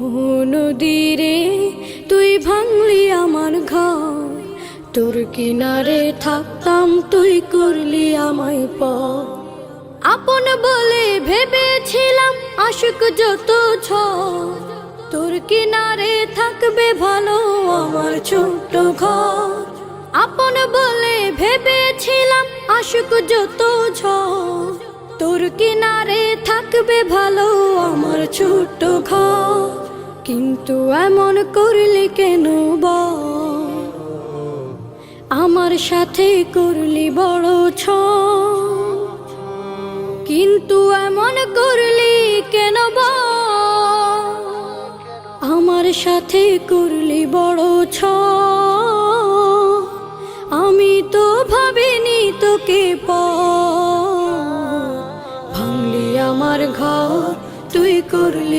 নদীরে তুই ভাঙলি আমার ঘর, তোর কিনারে থাকতাম তুই করলি আমায় পর। আপন বলে ভেবেছিলাম আশুক যত ঝড়, তোর কিনারে থাকবে ভালো আমার ছোট্ট ঘর। আপন বলে ভেবেছিলাম আশুক যত ঝড়, তোর কিনারে থাকবে ভালো আমার ছোট্ট ঘর। কিন্তু এমন করলি কেন বল, আমার সাথে করলি বড় ছল। কিন্তু এমন করলি কেন বল, আমার সাথে করলি বড় ছল। আমি তো ভাবিনি তোকে পর, ভাঙলি আমার ঘর তুই করলি